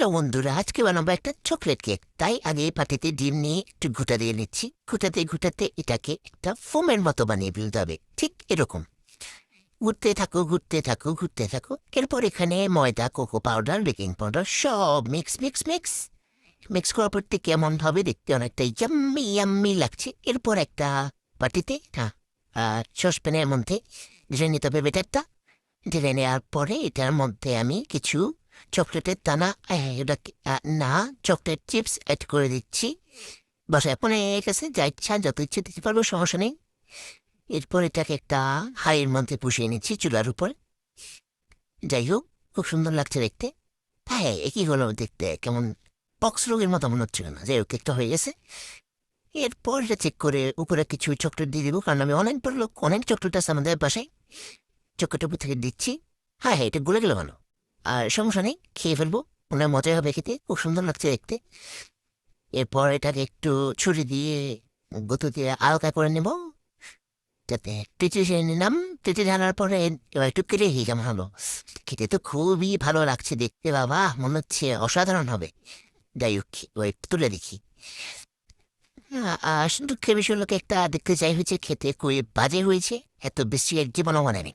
Hello বন্ধুরা, আজকে বানাবো একটা চকলেট কেক। তাই আগে পাতিতে ডিম নিয়ে একটু ঘুটা দিয়ে নিচ্ছি। ঘুটাতে ঘুটাতে এটাকে একটা ফোমের মতো বানিয়ে ফেলতে হবে, ঠিক এরকম। ঘুরতে থাকো ঘুরতে থাকো ঘুরতে থাকো। এরপর এখানে ময়দা, কোকো পাউডার, বেকিং পাউডার সব মিক্স মিক্স মিক্স মিক্স করার পর থেকে কেমন হবে দেখতে, অনেকটা ইয়াম্মি ইয়াম্মি লাগছে। এরপর একটা বাটিতে সসপ্যানের মধ্যে ঢেলে নিতে হবে বেটারটা। ঢেলে নেওয়ার পরে এটার মধ্যে আমি কিছু চকলেটের দানা, না, চকলেট চিপস অ্যাড করে দিচ্ছি। বাস এখন হয়ে গেছে, যা ইচ্ছা যত ইচ্ছে দিতে পারবো, সমস্যা নেই। এরপর এটাকে একটা হাঁড়ির মধ্যে পুষিয়ে নিচ্ছি চুলার উপর। যাই হোক, খুব সুন্দর লাগছে দেখতে। হ্যাঁ, একই হলো দেখতে, কেমন পক্স রোগের মতো মনে হচ্ছিল না। যাই হোক, কেকটা হয়ে গেছে। এরপর এটা চেক করে উপরে কিছু চকলেট দিয়ে দিব, কারণ আমি অনেক বড় লোক, অনেক চকলেট আছে আমাদের বাসায়। চকলেটের উপর থেকে দিচ্ছি। হ্যাঁ হ্যাঁ, এটা গলে গেল কেন? আর সমস্যা নেই, খেয়ে ফেলবো। মনে হয় মজাই হবে খেতে, খুব সুন্দর লাগছে দেখতে। এরপর এটাকে একটু ছুরি দিয়ে গুঁতো দিয়ে আলগা করে নেব, যাতে টিচি নিলাম। টিচি ঢালার পরে এবার একটু কেটে খেয়ে কেমন হলো। খেতে তো খুবই ভালো লাগছে দেখতে, বাবা, মনে হচ্ছে অসাধারণ হবে। যাই হোক, ওই তুলে দেখি। দুঃখের বিষয় হলো একটা দেখতে চাই হয়েছে, খেতে খুবই বাজে হয়েছে। এত বেশি এক জীবনও বানায়নি।